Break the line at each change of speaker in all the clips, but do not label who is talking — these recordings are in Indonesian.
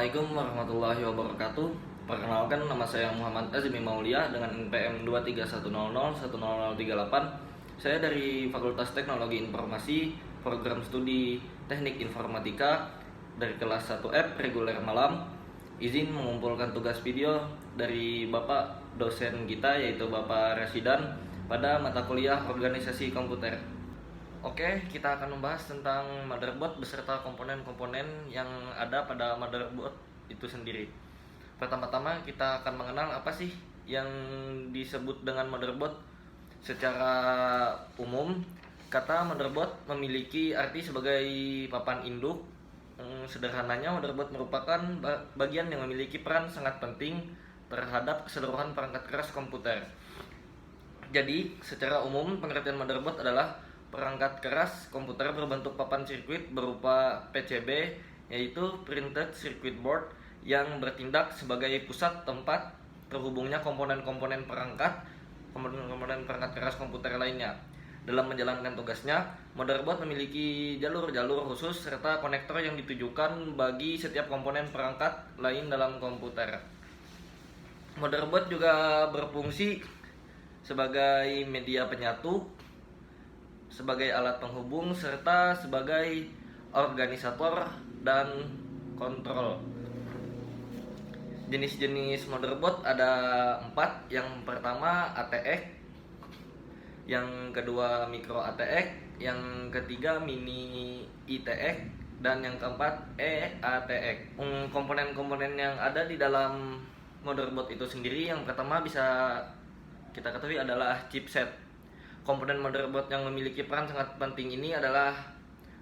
Assalamualaikum warahmatullahi wabarakatuh. Perkenalkan, nama saya Muhammad Azmi Maulia dengan NPM 231001038. Saya dari Fakultas Teknologi Informasi, Program Studi Teknik Informatika dari kelas 1F reguler malam. Izin mengumpulkan tugas video dari Bapak dosen kita, yaitu Bapak Residan, pada mata kuliah Organisasi Komputer. Oke, kita akan membahas tentang motherboard beserta komponen-komponen yang ada pada motherboard itu sendiri. Pertama-tama kita akan mengenal apa sih yang disebut dengan motherboard. Secara umum, kata motherboard memiliki arti sebagai papan induk. Sederhananya, motherboard merupakan bagian yang memiliki peran sangat penting terhadap keseluruhan perangkat keras komputer. Jadi, secara umum pengertian motherboard adalah perangkat keras komputer berbentuk papan sirkuit berupa PCB, yaitu printed circuit board, yang bertindak sebagai pusat tempat terhubungnya komponen-komponen perangkat keras komputer lainnya. Dalam menjalankan tugasnya, motherboard memiliki jalur-jalur khusus serta konektor yang ditujukan bagi setiap komponen perangkat lain dalam komputer. Motherboard juga berfungsi sebagai media penyatu, sebagai alat penghubung, serta sebagai organisator dan kontrol. Jenis-jenis motherboard ada 4. Yang pertama ATX, yang kedua micro ATX, yang ketiga mini ITX, dan yang keempat EATX. Komponen-komponen yang ada di dalam motherboard itu sendiri, yang pertama bisa kita ketahui adalah chipset. Komponen motherboard yang memiliki peran sangat penting ini adalah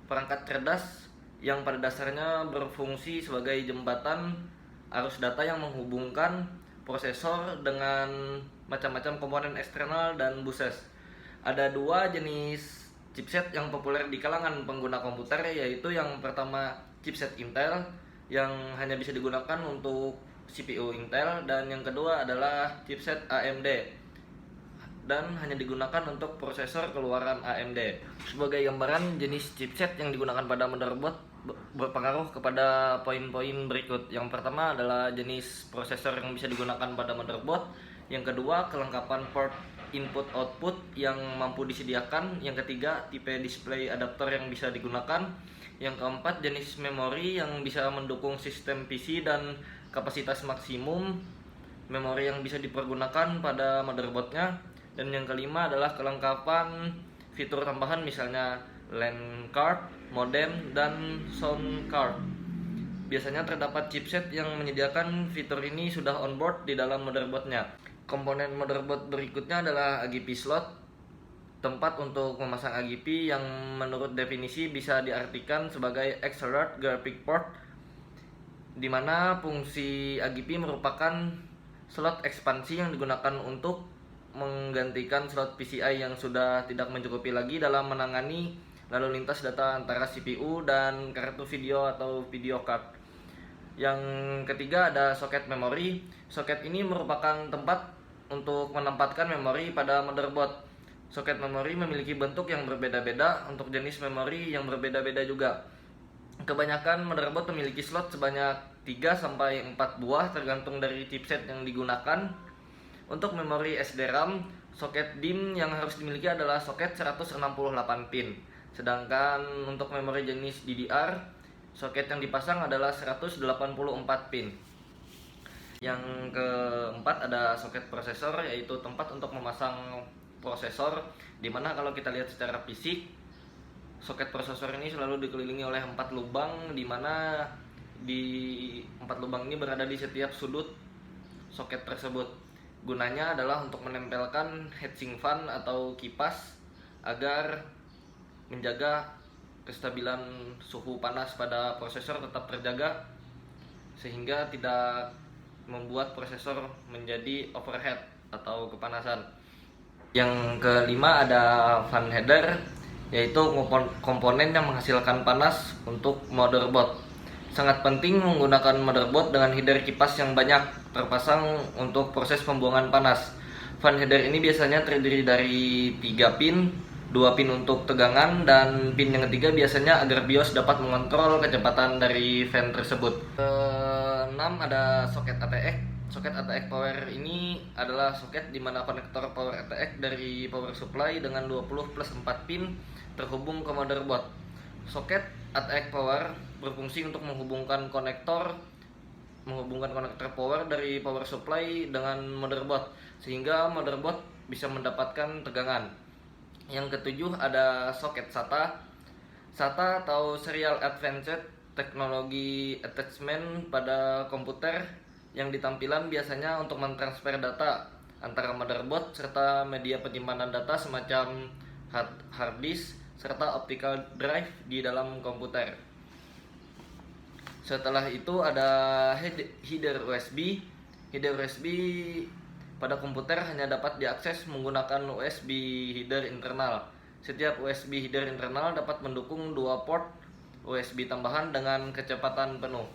perangkat cerdas yang pada dasarnya berfungsi sebagai jembatan arus data yang menghubungkan prosesor dengan macam-macam komponen eksternal dan buses. Ada 2 jenis chipset yang populer di kalangan pengguna komputer, yaitu yang pertama chipset Intel yang hanya bisa digunakan untuk CPU Intel, dan yang kedua adalah chipset AMD dan hanya digunakan untuk prosesor keluaran AMD. Sebagai gambaran, jenis chipset yang digunakan pada motherboard berpengaruh kepada poin-poin berikut. Yang pertama adalah jenis prosesor yang bisa digunakan pada motherboard. Yang kedua, kelengkapan port input output yang mampu disediakan. Yang ketiga, tipe display adapter yang bisa digunakan. Yang keempat, jenis memori yang bisa mendukung sistem PC dan kapasitas maksimum memori yang bisa dipergunakan pada motherboardnya. Dan yang kelima adalah kelengkapan fitur tambahan, misalnya LAN card, modem, dan sound card. Biasanya terdapat chipset yang menyediakan fitur ini sudah onboard di dalam motherboardnya. Komponen motherboard berikutnya adalah AGP slot, tempat untuk memasang AGP yang menurut definisi bisa diartikan sebagai Accelerated Graphic Port, di mana fungsi AGP merupakan slot ekspansi yang digunakan untuk menggantikan slot PCI yang sudah tidak mencukupi lagi dalam menangani lalu lintas data antara CPU dan kartu video atau video card. Yang ketiga ada soket memori. Soket ini merupakan tempat untuk menempatkan memori pada motherboard. Soket memori memiliki bentuk yang berbeda-beda untuk jenis memori yang berbeda-beda juga. Kebanyakan motherboard memiliki slot sebanyak 3-4 buah tergantung dari chipset yang digunakan. Untuk memori SDRAM, soket DIMM yang harus dimiliki adalah soket 168 pin. Sedangkan untuk memori jenis DDR, soket yang dipasang adalah 184 pin. Yang keempat ada soket prosesor, yaitu tempat untuk memasang prosesor, dimana kalau kita lihat secara fisik, soket prosesor ini selalu dikelilingi oleh 4 lubang, dimana di 4 lubang ini berada di setiap sudut soket tersebut. Gunanya adalah untuk menempelkan heatsink fan atau kipas agar menjaga kestabilan suhu panas pada prosesor tetap terjaga, sehingga tidak membuat prosesor menjadi overheat atau kepanasan. Yang kelima ada fan header, yaitu komponen yang menghasilkan panas untuk motherboard. Sangat penting menggunakan motherboard dengan header kipas yang banyak terpasang untuk proses pembuangan panas. Fan header ini biasanya terdiri dari 3 pin 2 pin untuk tegangan, dan pin yang ketiga biasanya agar BIOS dapat mengontrol kecepatan dari fan tersebut. Keenam ada soket ATX. Soket ATX power ini adalah soket di mana konektor power ATX dari power supply dengan 20 plus 4 pin terhubung ke motherboard. Soket ATX power berfungsi untuk menghubungkan konektor power dari power supply dengan motherboard sehingga motherboard bisa mendapatkan tegangan. Yang ketujuh ada soket SATA. SATA atau Serial Advanced Technology Attachment pada komputer yang ditampilan biasanya untuk mentransfer data antara motherboard serta media penyimpanan data semacam hard disk serta optical drive di dalam komputer. Setelah itu ada header USB. Header USB pada komputer hanya dapat diakses menggunakan USB header internal. Setiap USB header internal dapat mendukung 2 port USB tambahan dengan kecepatan penuh.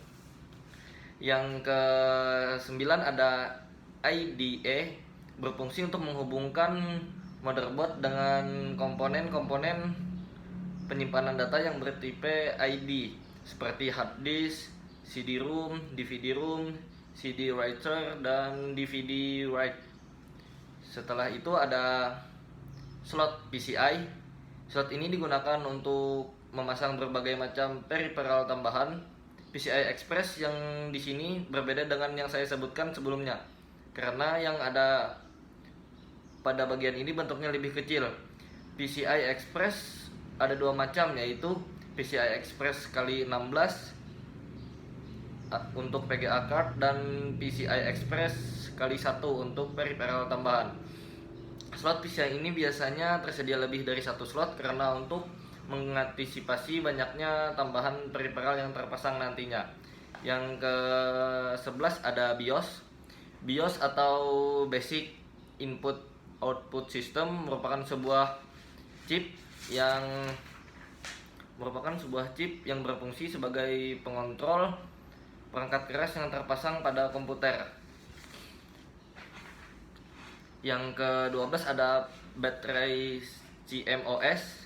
Yang ke-9 ada IDE, berfungsi untuk menghubungkan motherboard dengan komponen-komponen penyimpanan data yang bertipe ID seperti hard disk, CD-ROM, DVD-ROM, CD writer, dan DVD write. Setelah itu ada slot PCI. Slot ini digunakan untuk memasang berbagai macam peripheral tambahan. PCI Express yang di sini berbeda dengan yang saya sebutkan sebelumnya, karena yang ada pada bagian ini bentuknya lebih kecil. PCI Express ada 2 macam, yaitu PCI Express kali 16 untuk VGA card dan PCI Express kali 1 untuk peripheral tambahan. Slot PCI ini biasanya tersedia lebih dari 1 slot karena untuk mengantisipasi banyaknya tambahan peripheral yang terpasang nantinya. Yang ke-11 ada BIOS. BIOS atau Basic Input Output System merupakan sebuah chip yang berfungsi sebagai pengontrol perangkat keras yang terpasang pada komputer. Yang ke-12 ada baterai CMOS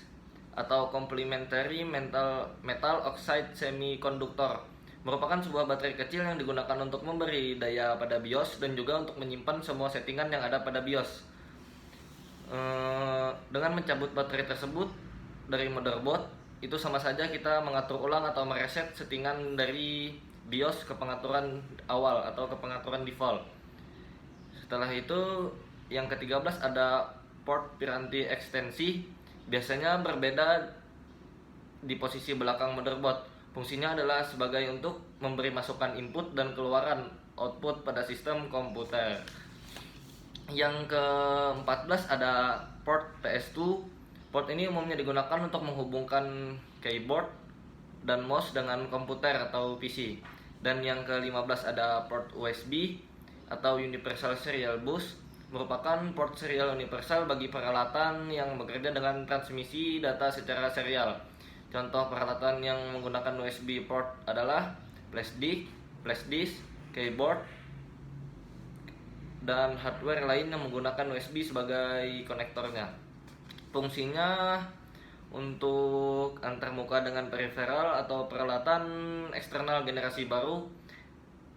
atau Complementary Metal Oxide Semiconductor, merupakan sebuah baterai kecil yang digunakan untuk memberi daya pada BIOS dan juga untuk menyimpan semua settingan yang ada pada BIOS. Dengan mencabut baterai tersebut dari motherboard, itu sama saja kita mengatur ulang atau mereset settingan dari BIOS ke pengaturan awal atau ke pengaturan default. Setelah itu yang ke-13 ada port piranti ekstensi. Biasanya berbeda di posisi belakang motherboard. Fungsinya adalah sebagai untuk memberi masukan input dan keluaran output pada sistem komputer. Yang ke-14 ada port PS2. Port ini umumnya digunakan untuk menghubungkan keyboard dan mouse dengan komputer atau PC. Dan yang ke-15 ada port USB atau Universal Serial Bus, merupakan port serial universal bagi peralatan yang bekerja dengan transmisi data secara serial. Contoh peralatan yang menggunakan USB port adalah flash disk, keyboard, dan hardware lain yang menggunakan USB sebagai konektornya. Fungsinya untuk antarmuka dengan peripheral atau peralatan eksternal generasi baru,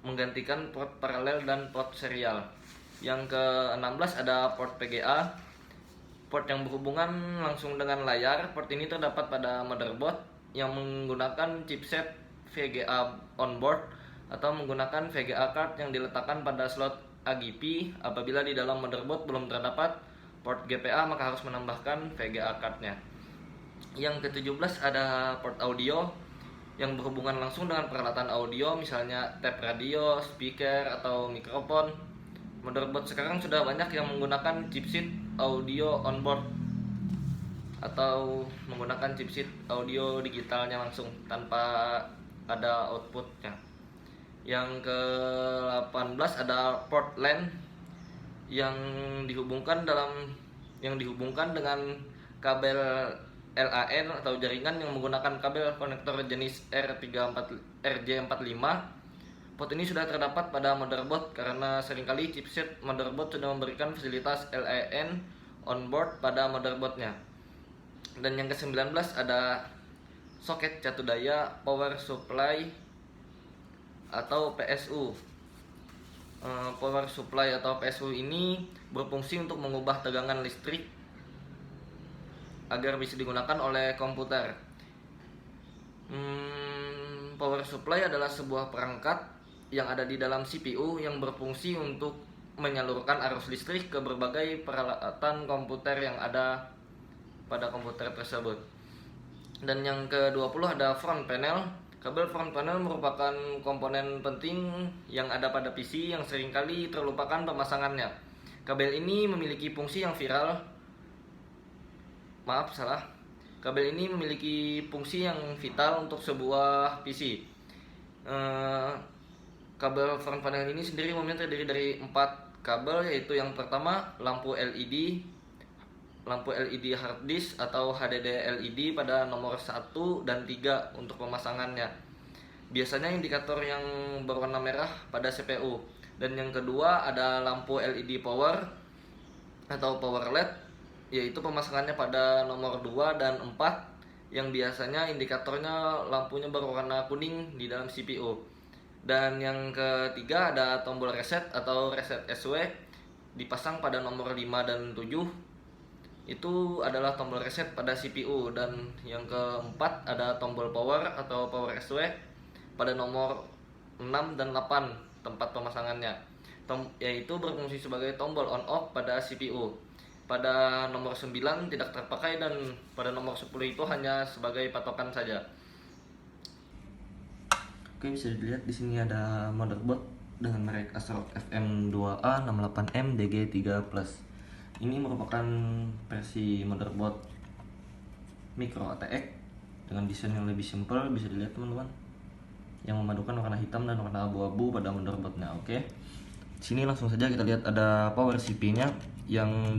menggantikan port paralel dan port serial. Yang ke-16 ada port VGA, port yang berhubungan langsung dengan layar. Port ini terdapat pada motherboard yang menggunakan chipset VGA onboard atau menggunakan VGA card yang diletakkan pada slot AGP. Apabila di dalam motherboard belum terdapat port GPA, maka harus menambahkan VGA cardnya. Yang ke-17 ada port audio yang berhubungan langsung dengan peralatan audio, misalnya tape radio, speaker, atau mikrofon. Motherboard sekarang sudah banyak yang menggunakan chipset audio onboard atau menggunakan chipset audio digitalnya langsung tanpa ada outputnya. Yang ke-18 ada port LAN yang dihubungkan dengan kabel LAN atau jaringan yang menggunakan kabel konektor jenis RJ45. Port ini sudah terdapat pada motherboard karena seringkali chipset motherboard sudah memberikan fasilitas LAN onboard pada motherboardnya. Dan yang ke-19 ada soket catu daya power supply atau PSU. Power supply atau PSU ini berfungsi untuk mengubah tegangan listrik agar bisa digunakan oleh komputer. Power supply adalah sebuah perangkat yang ada di dalam CPU yang berfungsi untuk menyalurkan arus listrik ke berbagai peralatan komputer yang ada pada komputer tersebut. Dan yang ke-20 ada front panel. Kabel front panel merupakan komponen penting yang ada pada PC yang seringkali terlupakan pemasangannya. Kabel ini memiliki fungsi yang vital. Kabel ini memiliki fungsi yang vital untuk sebuah PC. Kabel front panel ini sendiri umumnya terdiri dari 4 kabel, yaitu yang pertama lampu LED hard disk atau HDD LED pada nomor 1 dan 3 untuk pemasangannya. Biasanya indikator yang berwarna merah pada CPU. Dan yang kedua ada lampu LED power atau power LED, yaitu pemasangannya pada nomor 2 dan 4 yang biasanya indikatornya lampunya berwarna kuning di dalam CPU. Dan yang ketiga ada tombol reset atau reset SW dipasang pada nomor 5 dan 7. Itu adalah tombol reset pada CPU. Dan yang keempat ada tombol power atau power SW pada nomor 6 dan 8 tempat pemasangannya, yaitu berfungsi sebagai tombol on off pada CPU. Pada nomor 9 tidak terpakai dan pada nomor 10 itu hanya sebagai patokan saja. Oke, bisa dilihat di sini ada motherboard dengan merek ASRock FM2A68M DG3+. Ini merupakan versi motherboard micro ATX dengan desain yang lebih simpel, bisa dilihat teman-teman, yang memadukan warna hitam dan warna abu-abu pada motherboardnya. Oke, sini langsung saja kita lihat ada power CP-nya yang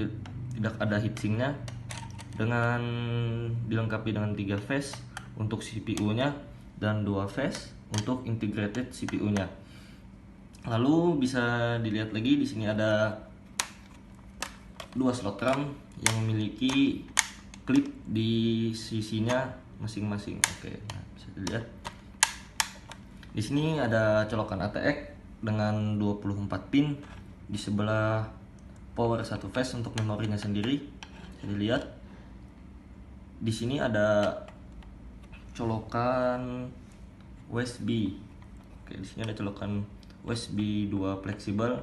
tidak ada heatsinknya, dengan dilengkapi dengan 3 phase untuk CPU-nya dan 2 phase untuk integrated CPU-nya. Lalu bisa dilihat lagi di sini ada 2 slot RAM yang memiliki klip di sisinya masing-masing. Oke, nah, bisa dilihat. Di sini ada colokan ATX dengan 24 pin. Di sebelah power 1 phase untuk memorinya sendiri. Bisa dilihat. Di sini ada colokan USB. Oke, di sini ada colokan USB 2 fleksibel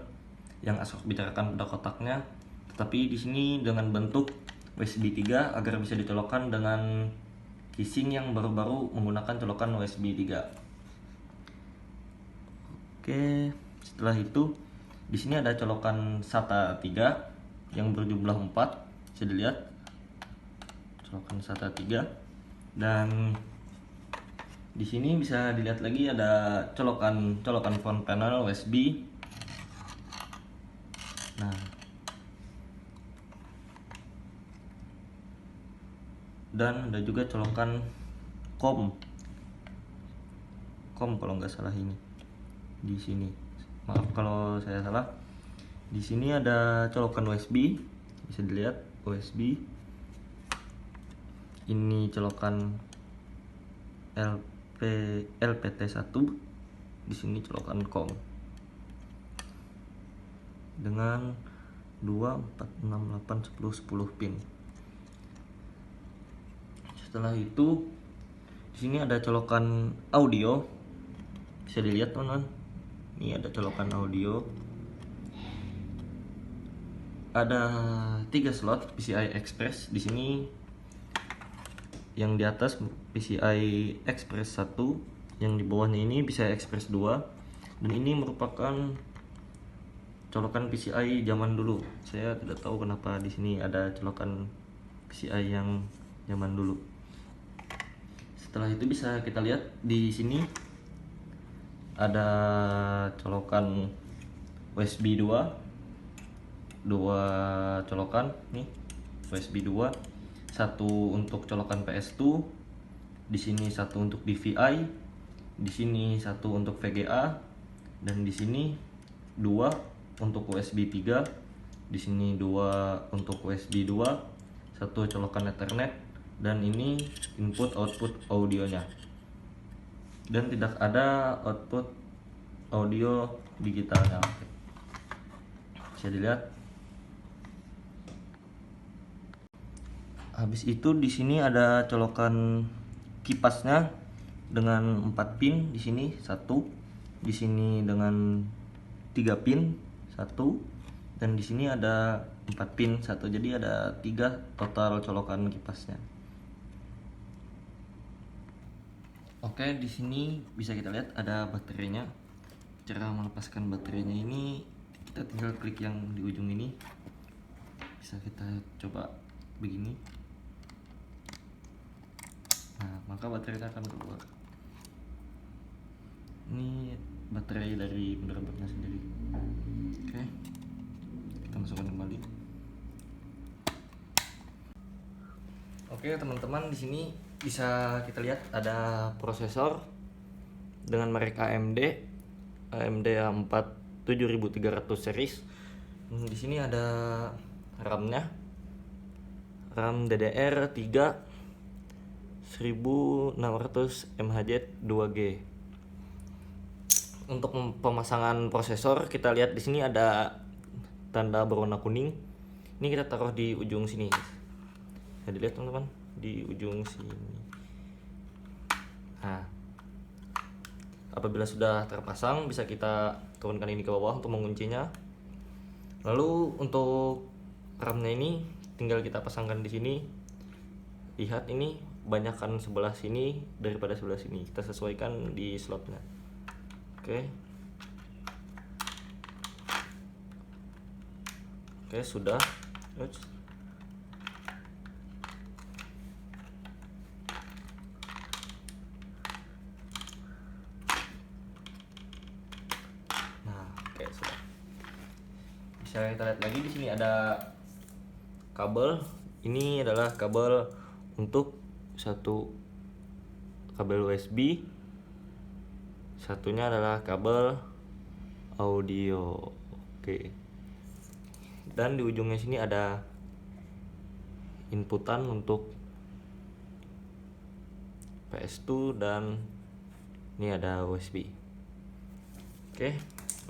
yang ASRock bicarakan pada kotaknya, tetapi di sini dengan bentuk USB 3 agar bisa dicolokkan dengan casing yang baru-baru menggunakan colokan USB 3. Oke, setelah itu di sini ada colokan SATA 3 yang berjumlah 4, bisa dilihat colokan SATA 3. Dan di sini bisa dilihat lagi ada colokan front panel USB. Nah, dan ada juga colokan COM kalau nggak salah ini di sini. Maaf kalau saya salah. Di sini ada colokan USB, bisa dilihat USB. Ini colokan LPT1, di sini colokan COM dengan 2, 4, 6, 8, 10 pin. Setelah itu di sini ada colokan audio, bisa dilihat teman-teman. Ini ada colokan audio. Ada 3 slot PCI Express di sini. Yang di atas PCI Express 1, yang di bawahnya ini PCI Express 2. Dan ini merupakan colokan PCI zaman dulu. Saya tidak tahu kenapa di sini ada colokan PCI yang zaman dulu. Setelah itu bisa kita lihat di sini ada colokan USB 2 colokan nih, USB 2, satu untuk colokan PS2, di sini satu untuk DVI, di sini satu untuk VGA, dan di sini 2 untuk USB 3, di sini 2 untuk USB 2, satu colokan Ethernet, dan ini input output audionya, dan tidak ada output audio digitalnya. Oke. Bisa dilihat. Habis itu di sini ada colokan kipasnya dengan 4 pin di sini satu, di sini dengan 3 pin satu, dan di sini ada 4 pin satu. Jadi ada 3 total colokan kipasnya. Oke, di sini bisa kita lihat ada baterainya. Cara melepaskan baterainya ini kita tinggal klik yang di ujung ini. Bisa kita coba begini. Nah, maka baterainya akan keluar. Ini baterai dari motherboardnya sendiri. Oke, kita masukkan kembali. Oke teman-teman, di sini bisa kita lihat ada prosesor dengan merek AMD A4 7300 series. Di sini ada RAM-nya, RAM DDR3 1600 MHz 2G. Untuk pemasangan prosesor kita lihat di sini ada tanda berwarna kuning. Ini kita taruh di ujung sini. Bisa dilihat teman-teman di ujung sini. Nah, apabila sudah terpasang bisa kita turunkan ini ke bawah untuk menguncinya. Lalu untuk RAM-nya ini tinggal kita pasangkan di sini. Lihat ini banyakkan sebelah sini daripada sebelah sini. Kita sesuaikan di slotnya. Oke. Oke, sudah. Nah, oke, sudah. Bisa kita lihat lagi di sini ada kabel. Ini adalah kabel untuk satu kabel USB, satunya adalah kabel audio. Oke. Dan di ujungnya sini ada inputan untuk PS2 dan ini ada USB. Oke,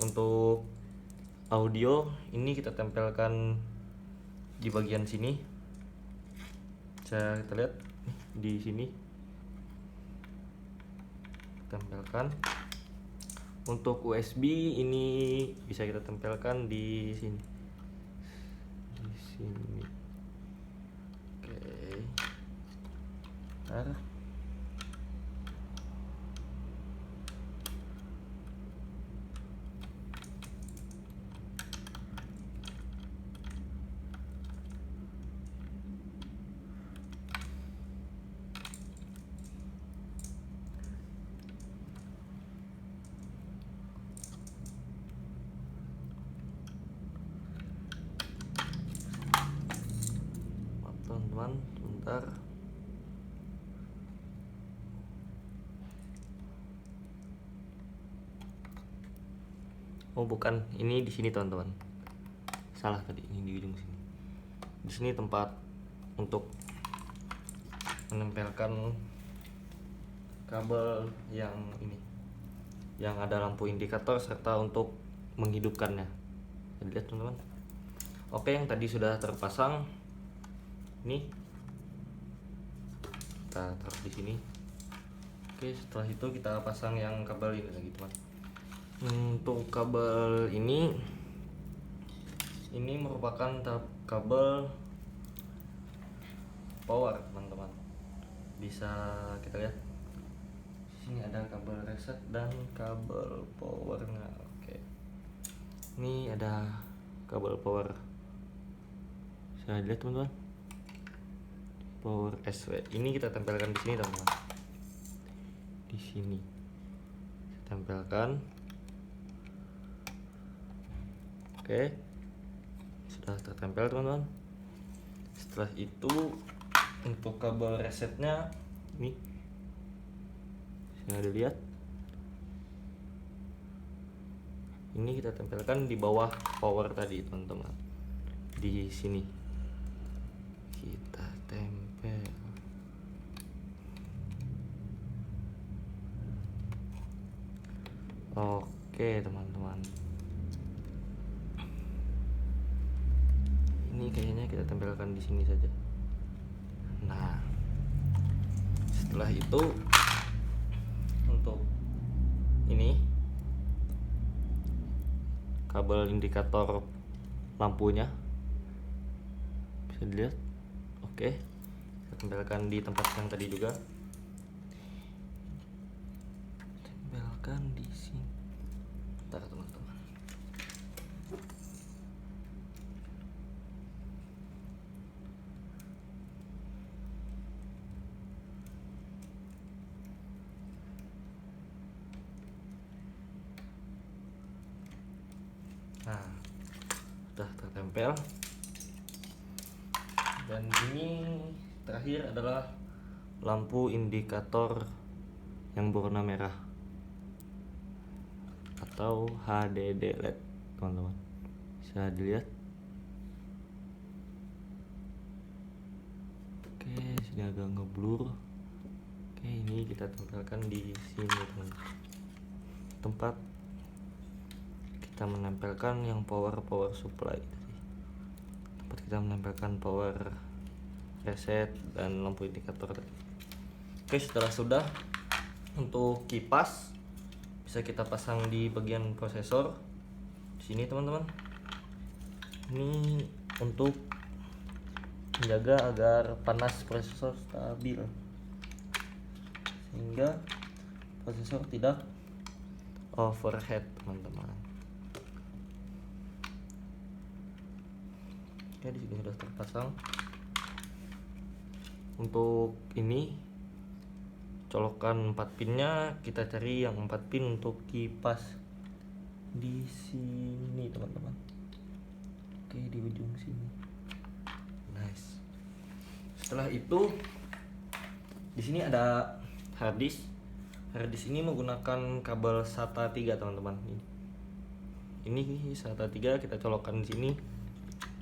untuk audio ini kita tempelkan di bagian sini. Bisa kita lihat di sini. Tempelkan. Untuk USB ini bisa kita tempelkan di sini. Di sini. Oke. Nah. Teman-teman, sebentar. Oh bukan, ini di sini teman-teman. Salah tadi, ini di ujung sini. Di sini tempat untuk menempelkan kabel yang ini, yang ada lampu indikator serta untuk menghidupkannya. Lihat teman-teman. Oke, yang tadi sudah terpasang. Ini kita taruh di sini. Oke, setelah itu kita pasang yang kabel ini lagi teman. Untuk kabel ini merupakan kabel power teman-teman. Bisa kita lihat di sini ada kabel reset dan kabel powernya. Oke, ini ada kabel power. Bisa lihat teman-teman, power SW ini kita tempelkan di sini teman-teman. Di sini kita tempelkan. Oke, sudah tertempel teman-teman. Setelah itu untuk kabel resetnya ini bisa dilihat. Ini kita tempelkan di bawah power tadi teman-teman. Di sini kita tempel. Oke teman-teman, ini kayaknya kita tempelkan di sini saja. Nah, setelah itu untuk ini kabel indikator lampunya bisa dilihat. Oke, kita tempelkan di tempat yang tadi juga. Tempelkan di sini. Bentar teman-teman. Nah, sudah tertempel. Dan ini terakhir adalah lampu indikator yang berwarna merah atau HDD LED teman-teman, bisa dilihat. Oke, sini agak ngeblur. Oke, ini kita tempelkan di sini teman-teman, tempat kita menempelkan yang power supply tadi, tempat kita menempelkan power reset dan lampu indikator tadi. Oke, setelah sudah, untuk kipas bisa kita pasang di bagian prosesor di sini teman-teman. Ini untuk menjaga agar panas prosesor stabil sehingga prosesor tidak overheat teman-teman. Oke, di sini sudah terpasang. Untuk ini colokan 4 pinnya kita cari yang 4 pin untuk kipas di sini teman-teman. Oke, di ujung sini. Nice. Setelah itu di sini ada harddisk. Harddisk ini menggunakan kabel SATA 3 teman-teman. Ini SATA 3 kita colokkan di sini.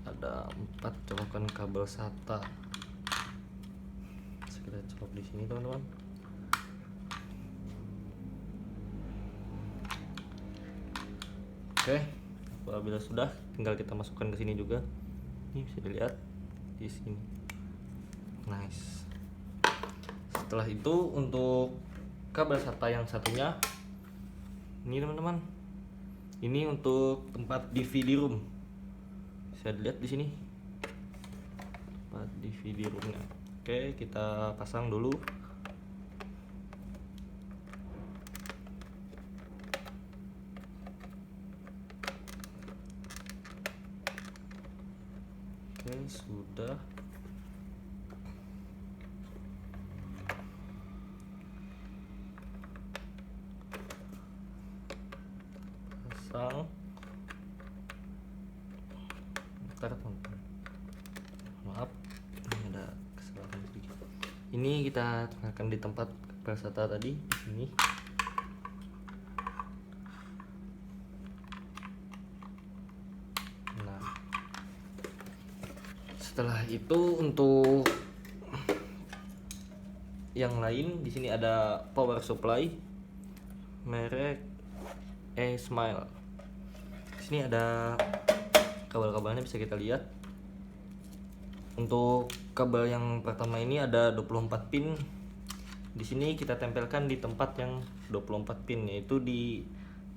Ada 4 colokan kabel SATA. Kita colok di sini teman-teman. Oke, apabila sudah, tinggal kita masukkan ke sini juga. Ini bisa dilihat di sini. Nice. Setelah itu untuk kabel SATA yang satunya ini teman-teman. Ini untuk tempat DVD room. Bisa dilihat di sini. Tempat DVD roomnya. Oke, kita pasang dulu. Oke, sudah. Pasang. Bentar teman-teman. Maaf, ini ada kesalahan sedikit. Ini kita akan di tempat kabel SATA tadi di sini. Nah, setelah itu untuk yang lain di sini ada power supply merek Smile. Di sini ada kabel-kabelnya bisa kita lihat. Untuk kabel yang pertama ini ada 24 pin. Di sini kita tempelkan di tempat yang 24 pin, yaitu di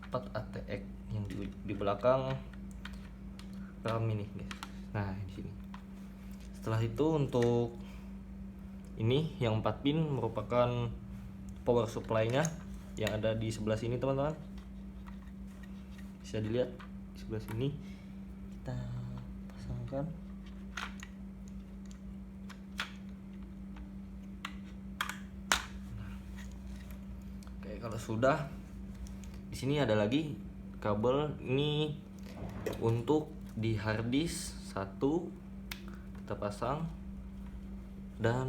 tempat ATX yang di belakang RAM ini, guys. Nah, di sini. Setelah itu untuk ini yang 4 pin merupakan power supply-nya yang ada di sebelah sini, teman-teman. Bisa dilihat di sebelah sini. Kita pasangkan. Oke, kalau sudah, di sini ada lagi kabel ini untuk di harddisk satu kita pasang, dan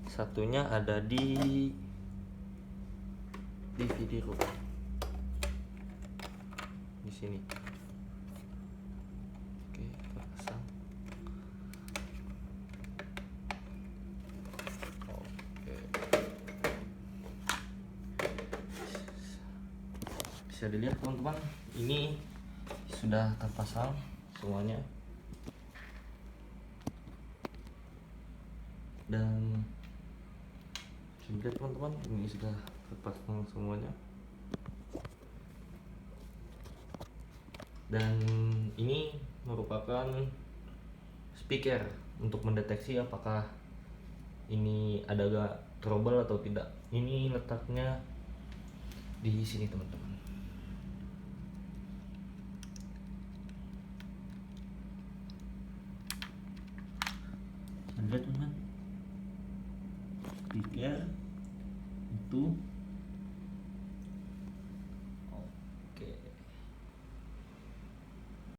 satunya ada di DVD room di sini. Oke, kita pasang. Oke. bisa dilihat teman-teman, ini sudah terpasang semuanya. Dan sudah teman-teman, ini sudah terpasang semuanya. Dan ini merupakan speaker untuk mendeteksi apakah ini ada gak trouble atau tidak. Ini letaknya di sini teman-teman. Lihat teman, speaker itu